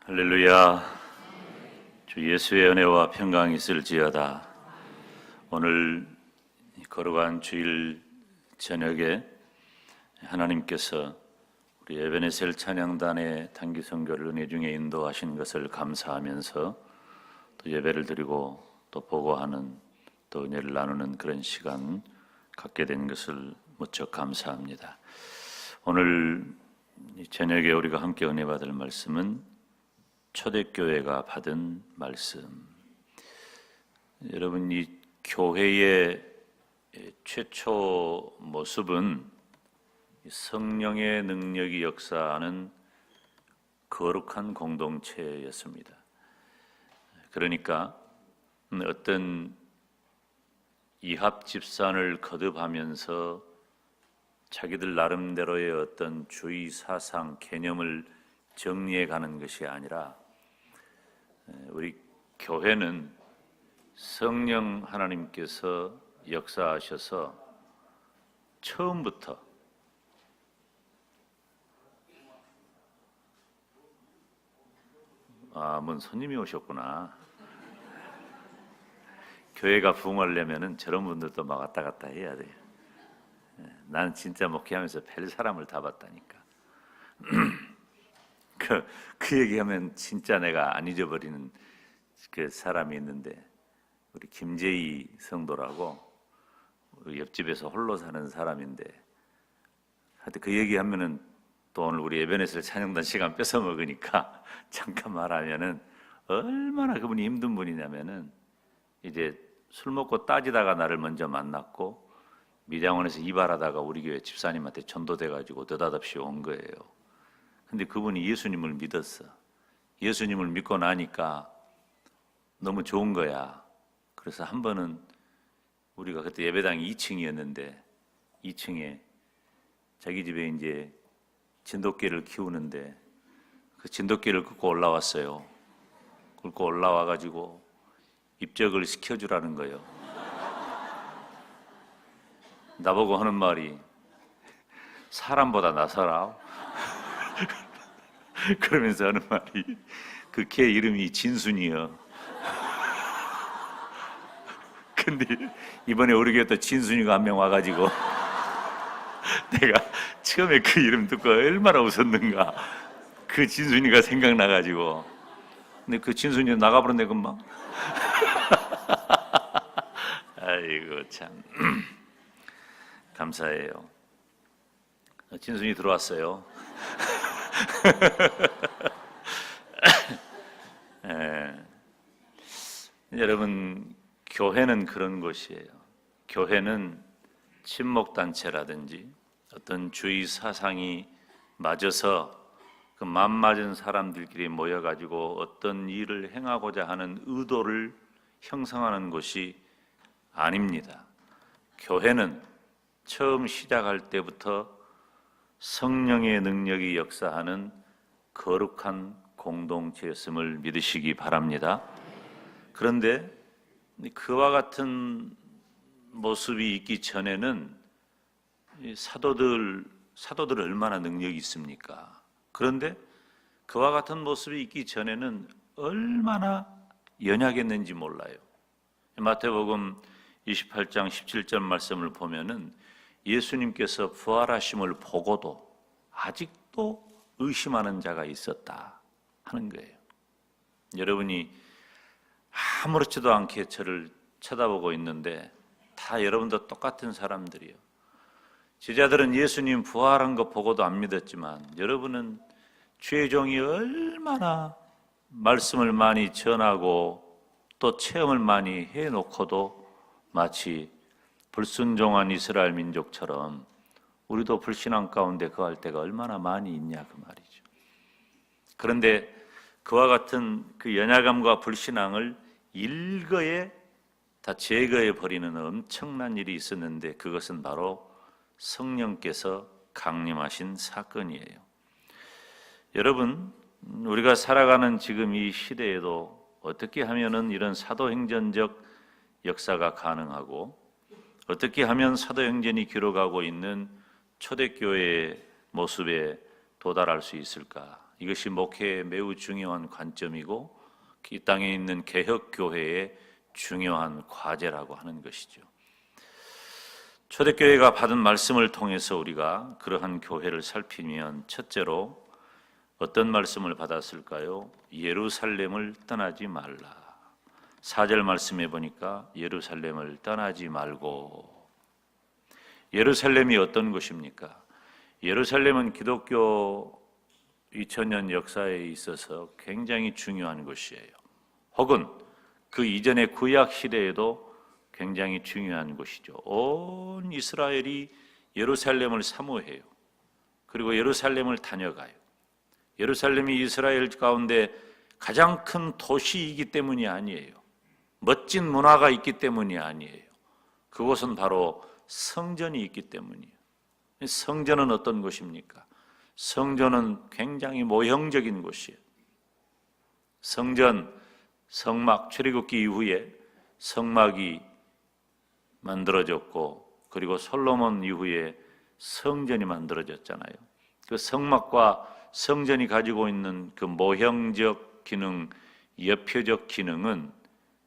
할렐루야. 주 예수의 은혜와 평강이 있을지어다. 오늘 걸어간 주일 저녁에 하나님께서 우리 에베네셀 찬양단의 단기 선교를 은혜 중에 인도하신 것을 감사하면서 또 예배를 드리고 또 보고하는 또 은혜를 나누는 그런 시간 갖게 된 것을 무척 감사합니다. 오늘 저녁에 우리가 함께 은혜 받을 말씀은 초대교회가 받은 말씀. 여러분, 이 교회의 최초 모습은 성령의 능력이 역사하는 거룩한 공동체였습니다. 그러니까 어떤 이합 집산을 거듭하면서 자기들 나름대로의 어떤 주의 사상, 개념을 정리해 가는 것이 아니라 우리 교회는 성령 하나님께서 역사하셔서 처음부터 뭔 손님이 오셨구나. 교회가 부흥하려면은 저런 분들도 막 왔다 갔다 해야 돼요. 나는 진짜 목회하면서 별 사람을 다 봤다니까. 그 얘기하면 진짜 내가 안 잊어버리는 그 사람이 있는데, 우리 김재희 성도라고 우리 옆집에서 홀로 사는 사람인데, 하여튼 그 얘기하면은 또 오늘 우리 에베네셀 찬양단 시간 뺏어 먹으니까 잠깐 말하면은 얼마나 그분이 힘든 분이냐면은, 이제 술 먹고 따지다가 나를 먼저 만났고 미장원에서 이발하다가 우리 교회 집사님한테 전도돼가지고 느닷없이 온 거예요. 근데 그분이 예수님을 믿었어. 예수님을 믿고 나니까 너무 좋은 거야. 그래서 한 번은 우리가 그때 예배당이 2층이었는데 2층에 자기 집에 이제 진돗개를 키우는데 그 진돗개를 긁고 올라왔어요. 긁고 올라와가지고 입적을 시켜주라는 거예요. 나보고 하는 말이 사람보다 나서라. 그러면서 하는 말이 그 개 이름이 진순이요. 근데 이번에 우리 교회 또 진순이가 한 명 와가지고 내가 처음에 그 이름 듣고 얼마나 웃었는가. 그 진순이가 생각나가지고. 근데 그 진순이 나가버렸네 금방. 아이고 참 감사해요. 진순이 들어왔어요. 여러분, 교회는 그런 곳이에요. 교회는 친목단체라든지 어떤 주의 사상이 맞아서 그 맘맞은 사람들끼리 모여가지고 어떤 일을 행하고자 하는 의도를 형성하는 곳이 아닙니다. 교회는 처음 시작할 때부터 성령의 능력이 역사하는 거룩한 공동체였음을 믿으시기 바랍니다. 그런데 그와 같은 모습이 있기 전에는 사도들 얼마나 능력이 있습니까? 그런데 그와 같은 모습이 있기 전에는 얼마나 연약했는지 몰라요. 마태복음 28장 17절 말씀을 보면은 예수님께서 부활하심을 보고도 아직도 의심하는 자가 있었다 하는 거예요. 여러분이 아무렇지도 않게 저를 쳐다보고 있는데 다 여러분도 똑같은 사람들이에요. 제자들은 예수님 부활한 거 보고도 안 믿었지만 여러분은 죄종이 얼마나 말씀을 많이 전하고 또 체험을 많이 해놓고도 마치 불순종한 이스라엘 민족처럼 우리도 불신앙 가운데 거할 때가 얼마나 많이 있냐 그 말이죠. 그런데 그와 같은 그 연약함과 불신앙을 일거에 다 제거해 버리는 엄청난 일이 있었는데 그것은 바로 성령께서 강림하신 사건이에요. 여러분, 우리가 살아가는 지금 이 시대에도 어떻게 하면은 이런 사도행전적 역사가 가능하고 어떻게 하면 사도행전이 기록하고 있는 초대교회의 모습에 도달할 수 있을까? 이것이 목회의 매우 중요한 관점이고 이 땅에 있는 개혁교회의 중요한 과제라고 하는 것이죠. 초대교회가 받은 말씀을 통해서 우리가 그러한 교회를 살피면 첫째로 어떤 말씀을 받았을까요? 예루살렘을 떠나지 말라. 4절 말씀해 보니까 예루살렘을 떠나지 말고. 예루살렘이 어떤 곳입니까? 예루살렘은 기독교 2000년 역사에 있어서 굉장히 중요한 곳이에요. 혹은 그 이전의 구약 시대에도 굉장히 중요한 곳이죠. 온 이스라엘이 예루살렘을 사모해요. 그리고 예루살렘을 다녀가요. 예루살렘이 이스라엘 가운데 가장 큰 도시이기 때문이 아니에요. 멋진 문화가 있기 때문이 아니에요. 그곳은 바로 성전이 있기 때문이에요. 성전은 어떤 곳입니까? 성전은 굉장히 모형적인 곳이에요. 성전, 성막, 출애굽기 이후에 성막이 만들어졌고, 그리고 솔로몬 이후에 성전이 만들어졌잖아요. 그 성막과 성전이 가지고 있는 그 모형적 기능, 예표적 기능은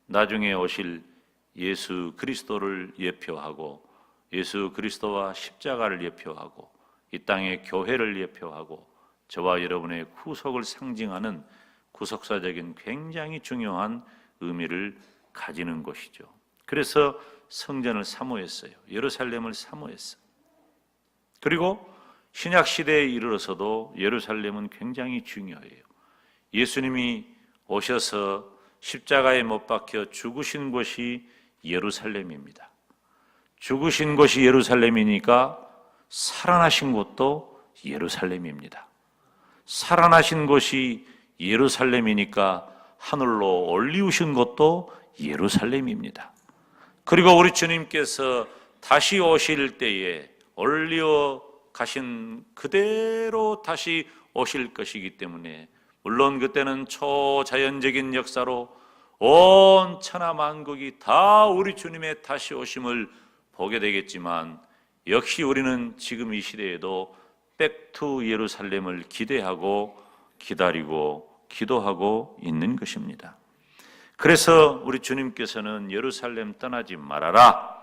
나중에 오실 예수 그리스도를 예표하고, 예수 그리스도와 십자가를 예표하고, 이 땅의 교회를 예표하고, 저와 여러분의 구속을 상징하는 구속사적인 굉장히 중요한 의미를 가지는 것이죠. 그래서 성전을 사모했어요. 예루살렘을 사모했어요. 그리고 신약 시대에 이르러서도 예루살렘은 굉장히 중요해요. 예수님이 오셔서 십자가에 못 박혀 죽으신 곳이 예루살렘입니다. 죽으신 곳이 예루살렘이니까 살아나신 곳도 예루살렘입니다. 살아나신 곳이 예루살렘이니까 하늘로 올리우신 곳도 예루살렘입니다. 그리고 우리 주님께서 다시 오실 때에 올려 가신 그대로 다시 오실 것이기 때문에, 물론 그때는 초자연적인 역사로 온 천하 만국이 다 우리 주님의 다시 오심을 보게 되겠지만, 역시 우리는 지금 이 시대에도 백투 예루살렘을 기대하고 기다리고 기도하고 있는 것입니다. 그래서 우리 주님께서는 예루살렘 떠나지 말아라.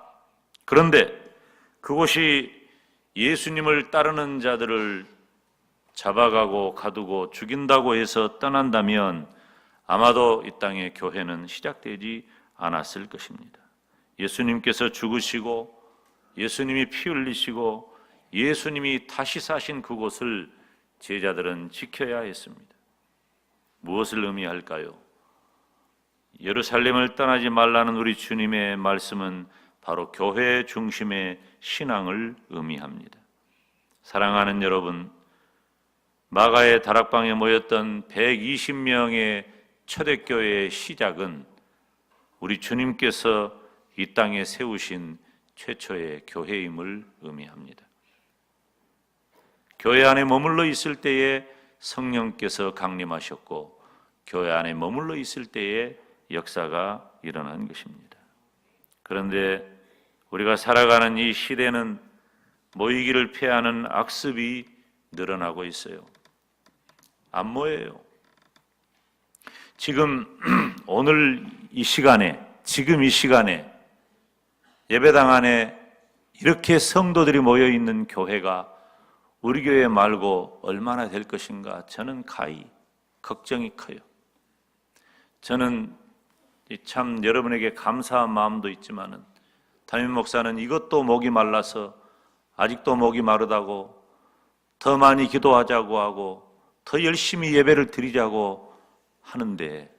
그런데 그곳이 예수님을 따르는 자들을 잡아가고 가두고 죽인다고 해서 떠난다면 아마도 이 땅의 교회는 시작되지 않았을 것입니다. 예수님께서 죽으시고 예수님이 피 흘리시고 예수님이 다시 사신 그곳을 제자들은 지켜야 했습니다. 무엇을 의미할까요? 예루살렘을 떠나지 말라는 우리 주님의 말씀은 바로 교회 중심의 신앙을 의미합니다. 사랑하는 여러분, 마가의 다락방에 모였던 120명의 초대교회의 시작은 우리 주님께서 이 땅에 세우신 최초의 교회임을 의미합니다. 교회 안에 머물러 있을 때에 성령께서 강림하셨고, 교회 안에 머물러 있을 때에 역사가 일어난 것입니다. 그런데 우리가 살아가는 이 시대는 모이기를 피하는 악습이 늘어나고 있어요. 안 모여요. 지금 오늘 이 시간에, 지금 이 시간에 예배당 안에 이렇게 성도들이 모여 있는 교회가 우리 교회 말고 얼마나 될 것인가, 저는 가히 걱정이 커요. 저는 참 여러분에게 감사한 마음도 있지만은, 담임 목사는 이것도 목이 말라서 아직도 목이 마르다고, 더 많이 기도하자고 하고 더 열심히 예배를 드리자고 하는데,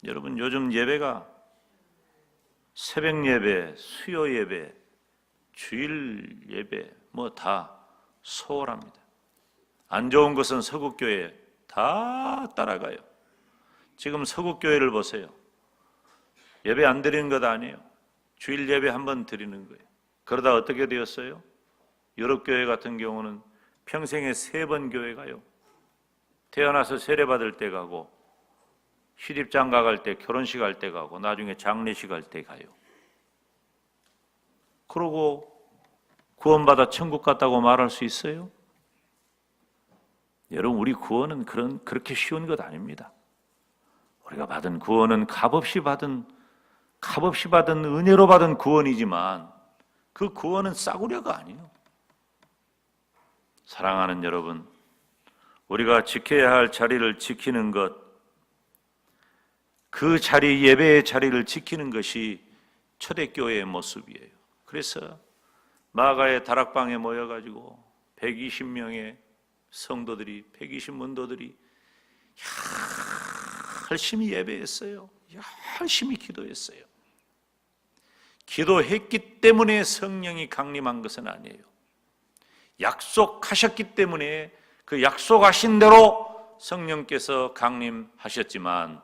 여러분 요즘 예배가 새벽 예배, 수요 예배, 주일 예배 뭐 다 소홀합니다. 안 좋은 것은 서국교회 다 따라가요. 지금 서국교회를 보세요. 예배 안 드리는 것 아니에요. 주일 예배 한 번 드리는 거예요. 그러다 어떻게 되었어요? 유럽교회 같은 경우는 평생에 3번 교회 가요. 태어나서 세례받을 때 가고, 시집장가 갈 때, 결혼식 할 때 가고, 나중에 장례식 할 때 가요. 그러고 구원받아 천국 갔다고 말할 수 있어요? 여러분, 우리 구원은 그렇게 쉬운 것 아닙니다. 우리가 받은 구원은 값없이 받은 은혜로 받은 구원이지만 그 구원은 싸구려가 아니에요. 사랑하는 여러분, 우리가 지켜야 할 자리를 지키는 것, 그 자리, 예배의 자리를 지키는 것이 초대교회의 모습이에요. 그래서 마가의 다락방에 모여가지고 120명의 성도들이, 120문도들이 열심히 예배했어요. 열심히 기도했어요. 기도했기 때문에 성령이 강림한 것은 아니에요. 약속하셨기 때문에 그 약속하신 대로 성령께서 강림하셨지만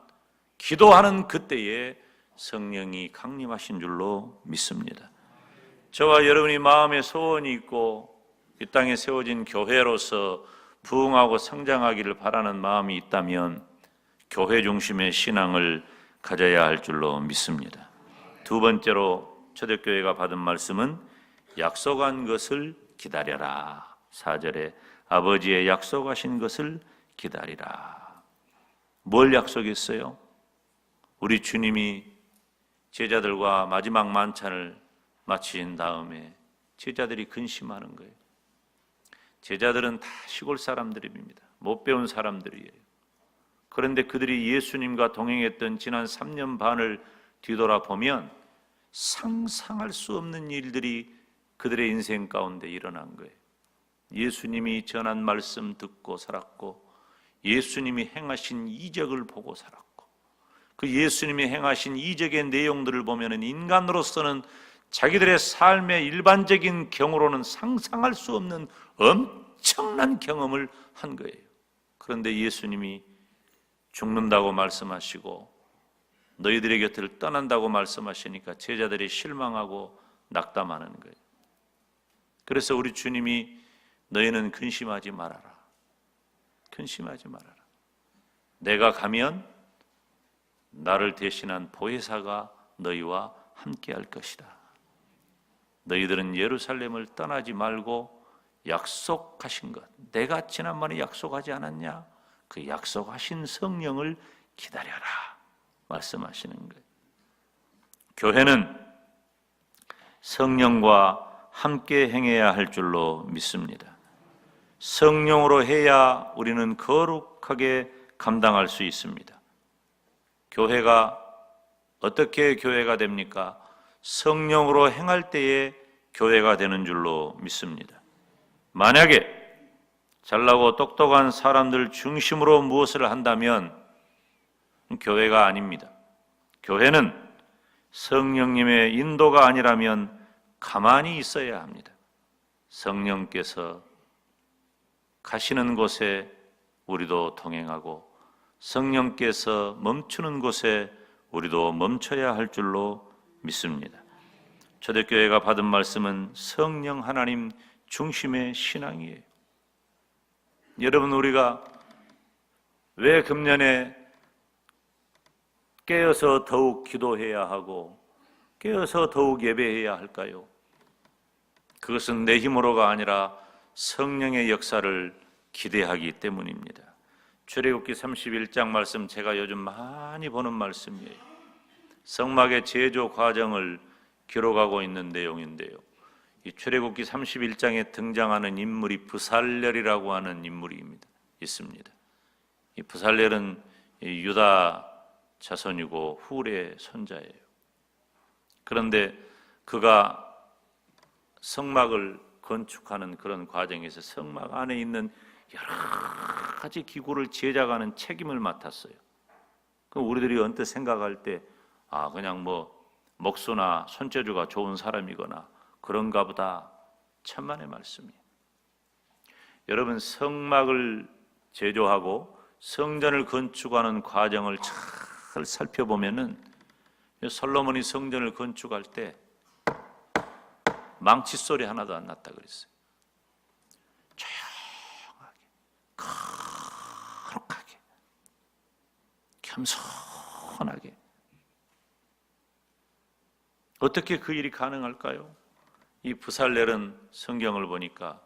기도하는 그때에 성령이 강림하신 줄로 믿습니다. 저와 여러분이 마음에 소원이 있고 이 땅에 세워진 교회로서 부흥하고 성장하기를 바라는 마음이 있다면 교회 중심의 신앙을 가져야 할 줄로 믿습니다. 두 번째로 초대교회가 받은 말씀은 약속한 것을 기다려라. 4절에 아버지의 약속하신 것을 기다리라. 뭘 약속했어요? 우리 주님이 제자들과 마지막 만찬을 마친 다음에 제자들이 근심하는 거예요. 제자들은 다 시골 사람들입니다. 못 배운 사람들이에요. 그런데 그들이 예수님과 동행했던 지난 3년 반을 뒤돌아보면 상상할 수 없는 일들이 그들의 인생 가운데 일어난 거예요. 예수님이 전한 말씀 듣고 살았고, 예수님이 행하신 이적을 보고 살았고, 그 예수님이 행하신 이적의 내용들을 보면 인간으로서는 자기들의 삶의 일반적인 경우로는 상상할 수 없는 엄청난 경험을 한 거예요. 그런데 예수님이 죽는다고 말씀하시고 너희들의 곁을 떠난다고 말씀하시니까 제자들이 실망하고 낙담하는 거예요. 그래서 우리 주님이 너희는 근심하지 말아라. 근심하지 말아라. 내가 가면 나를 대신한 보혜사가 너희와 함께 할 것이다. 너희들은 예루살렘을 떠나지 말고 약속하신 것, 내가 지난번에 약속하지 않았냐? 그 약속하신 성령을 기다려라 말씀하시는 거예요. 교회는 성령과 함께 행해야 할 줄로 믿습니다. 성령으로 해야 우리는 거룩하게 감당할 수 있습니다. 교회가 어떻게 교회가 됩니까? 성령으로 행할 때에 교회가 되는 줄로 믿습니다. 만약에 잘나고 똑똑한 사람들 중심으로 무엇을 한다면 교회가 아닙니다. 교회는 성령님의 인도가 아니라면 가만히 있어야 합니다. 성령께서 가시는 곳에 우리도 동행하고 성령께서 멈추는 곳에 우리도 멈춰야 할 줄로 믿습니다. 초대교회가 받은 말씀은 성령 하나님 중심의 신앙이에요. 여러분, 우리가 왜 금년에 깨어서 더욱 기도해야 하고 깨어서 더욱 예배해야 할까요? 그것은 내 힘으로가 아니라 성령의 역사를 기대하기 때문입니다. 출애굽기 31장 말씀, 제가 요즘 많이 보는 말씀이에요. 성막의 제조 과정을 기록하고 있는 내용인데요. 이 출애굽기 31장에 등장하는 인물이 부살렐이라고 하는 인물이 있습니다. 이 부살렐은 유다 자손이고 훌의 손자예요. 그런데 그가 성막을 건축하는 그런 과정에서 성막 안에 있는 여러 가지 기구를 제작하는 책임을 맡았어요. 그럼 우리들이 언뜻 생각할 때 그냥 목수나 손재주가 좋은 사람이거나 그런가 보다. 천만의 말씀이에요. 여러분, 성막을 제조하고 성전을 건축하는 과정을 잘 살펴보면은 솔로몬이 성전을 건축할 때 망치 소리 하나도 안 났다 그랬어요. 조용하게, 거룩하게, 겸손하게. 어떻게 그 일이 가능할까요? 이 부살렐은 성경을 보니까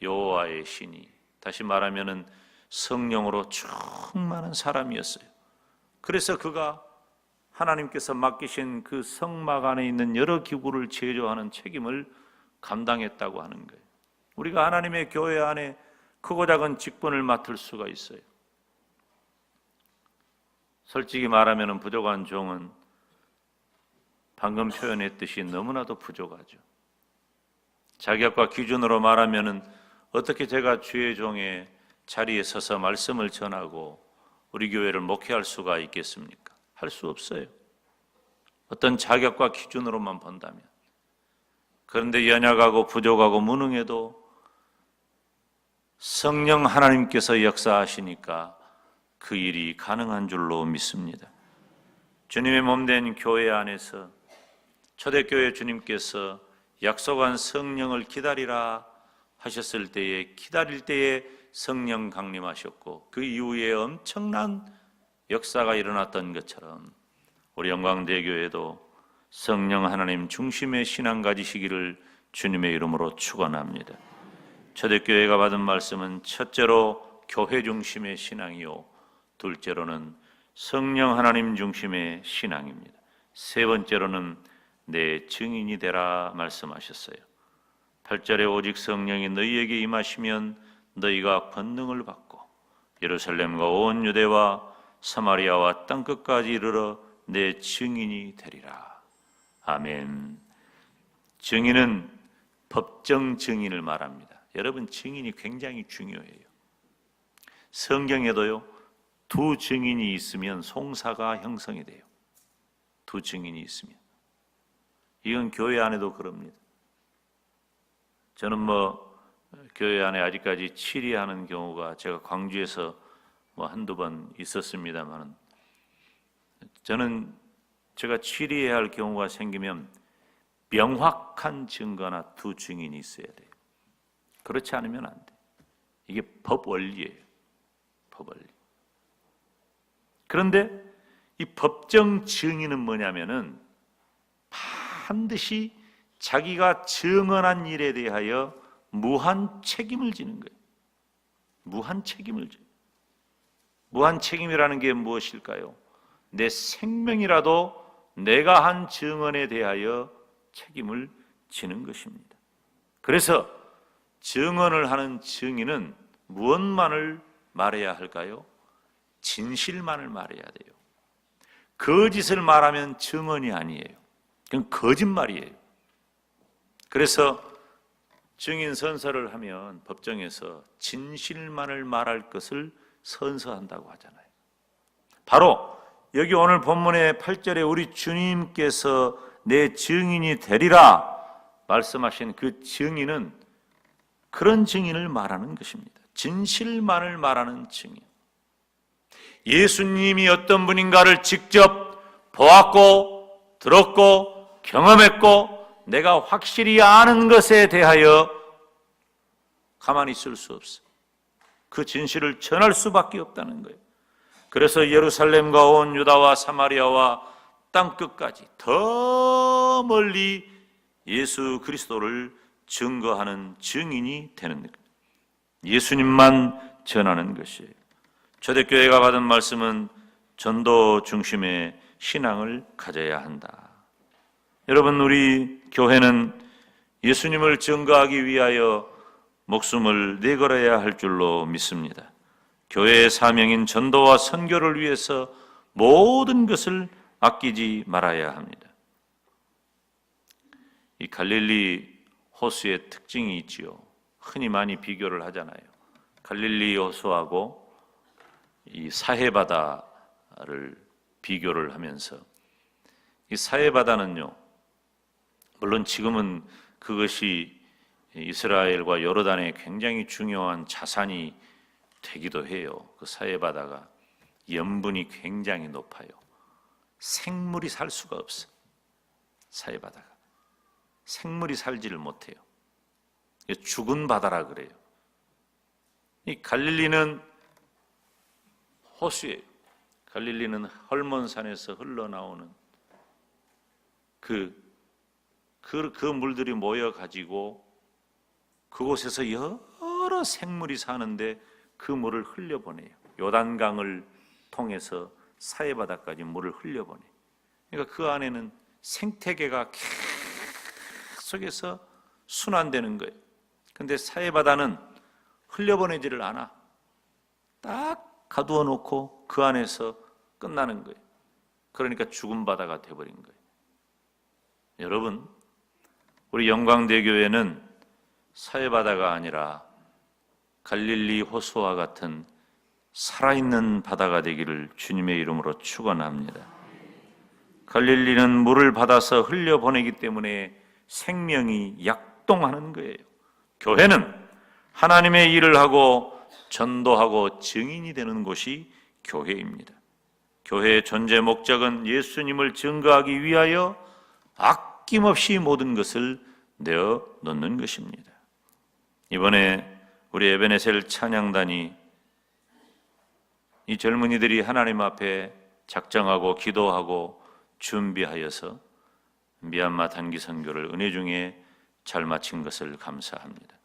여호와의 신이, 다시 말하면은 성령으로 충만한 사람이었어요. 그래서 그가 하나님께서 맡기신 그 성막 안에 있는 여러 기구를 제조하는 책임을 감당했다고 하는 거예요. 우리가 하나님의 교회 안에 크고 작은 직분을 맡을 수가 있어요. 솔직히 말하면 부족한 종은 방금 표현했듯이 너무나도 부족하죠. 자격과 기준으로 말하면 어떻게 제가 주의 종의 자리에 서서 말씀을 전하고 우리 교회를 목회할 수가 있겠습니까? 할 수 없어요. 어떤 자격과 기준으로만 본다면. 그런데 연약하고 부족하고 무능해도 성령 하나님께서 역사하시니까 그 일이 가능한 줄로 믿습니다. 주님의 몸된 교회 안에서 초대교회 주님께서 약속한 성령을 기다리라 하셨을 때에 기다릴 때에 성령 강림하셨고 그 이후에 엄청난 역사가 일어났던 것처럼 우리 영광대교회도 성령 하나님 중심의 신앙 가지시기를 주님의 이름으로 축원합니다. 초대교회가 받은 말씀은 첫째로 교회 중심의 신앙이요, 둘째로는 성령 하나님 중심의 신앙입니다. 세 번째로는 내 증인이 되라 말씀하셨어요. 8절에 오직 성령이 너희에게 임하시면 너희가 권능을 받고 예루살렘과 온 유대와 사마리아와 땅끝까지 이르러 내 증인이 되리라. 아멘. 증인은 법정 증인을 말합니다. 여러분, 증인이 굉장히 중요해요. 성경에도요, 두 증인이 있으면 송사가 형성이 돼요. 두 증인이 있으면. 이건 교회 안에도 그럽니다. 저는 교회 안에 아직까지 치리하는 경우가 제가 광주에서 한두 번 있었습니다만, 저는 제가 치리해야 할 경우가 생기면 명확한 증거나 두 증인이 있어야 돼요. 그렇지 않으면 안 돼. 이게 법 원리예요. 법 원리. 그런데 이 법정 증인은 뭐냐면은 반드시 자기가 증언한 일에 대하여 무한 책임을 지는 거예요. 무한 책임을 져요. 무한 책임이라는 게 무엇일까요? 내 생명이라도 내가 한 증언에 대하여 책임을 지는 것입니다. 그래서 증언을 하는 증인은 무엇만을 말해야 할까요? 진실만을 말해야 돼요. 거짓을 말하면 증언이 아니에요. 그건 거짓말이에요. 그래서 증인 선서를 하면 법정에서 진실만을 말할 것을 선서한다고 하잖아요. 바로 여기 오늘 본문의 8절에 우리 주님께서 내 증인이 되리라 말씀하신 그 증인은 그런 증인을 말하는 것입니다. 진실만을 말하는 증인. 예수님이 어떤 분인가를 직접 보았고 들었고 경험했고 내가 확실히 아는 것에 대하여 가만히 있을 수 없어. 그 진실을 전할 수밖에 없다는 거예요. 그래서 예루살렘과 온 유다와 사마리아와 땅끝까지 더 멀리 예수 그리스도를 증거하는 증인이 되는 거예요. 예수님만 전하는 것이에요. 초대교회가 받은 말씀은 전도 중심의 신앙을 가져야 한다. 여러분, 우리 교회는 예수님을 증거하기 위하여 목숨을 내걸어야 할 줄로 믿습니다. 교회의 사명인 전도와 선교를 위해서 모든 것을 아끼지 말아야 합니다. 이 갈릴리 호수의 특징이 있지요. 흔히 많이 비교를 하잖아요. 갈릴리 호수하고 이 사해바다를 비교를 하면서 이 사해바다는요, 물론 지금은 그것이 이스라엘과 요르단의 굉장히 중요한 자산이 되기도 해요. 그 사해바다가 염분이 굉장히 높아요. 생물이 살 수가 없어. 사해바다가 생물이 살지를 못해요. 죽은 바다라 그래요. 이 갈릴리는 호수예요. 갈릴리는 헐몬산에서 흘러나오는 그 물들이 모여 가지고 그곳에서 여러 생물이 사는데 그 물을 흘려보내요. 요단강을 통해서 사해바다까지 물을 흘려보내요. 그러니까 그 안에는 생태계가 계속해서 순환되는 거예요. 근데 사해바다는 흘려보내지를 않아. 딱 가두어 놓고 그 안에서 끝나는 거예요. 그러니까 죽은 바다가 되어버린 거예요. 여러분, 우리 영광대교회는 사해바다가 아니라 갈릴리 호수와 같은 살아있는 바다가 되기를 주님의 이름으로 축원합니다. 갈릴리는 물을 받아서 흘려보내기 때문에 생명이 약동하는 거예요. 교회는 하나님의 일을 하고 전도하고 증인이 되는 곳이 교회입니다. 교회의 존재 목적은 예수님을 증거하기 위하여 아낌없이 모든 것을 내어 놓는 것입니다. 이번에 우리 에베네셀 찬양단이 이 젊은이들이 하나님 앞에 작정하고 기도하고 준비하여서 미얀마 단기 선교를 은혜 중에 잘 마친 것을 감사합니다.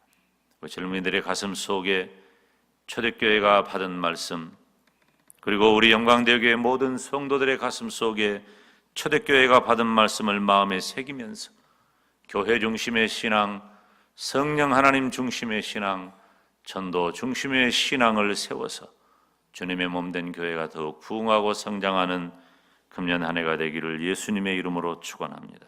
젊은이들의 가슴 속에 초대교회가 받은 말씀, 그리고 우리 영광대교회 모든 성도들의 가슴 속에 초대교회가 받은 말씀을 마음에 새기면서 교회 중심의 신앙, 성령 하나님 중심의 신앙, 전도 중심의 신앙을 세워서 주님의 몸된 교회가 더욱 부흥하고 성장하는 금년 한 해가 되기를 예수님의 이름으로 축원합니다.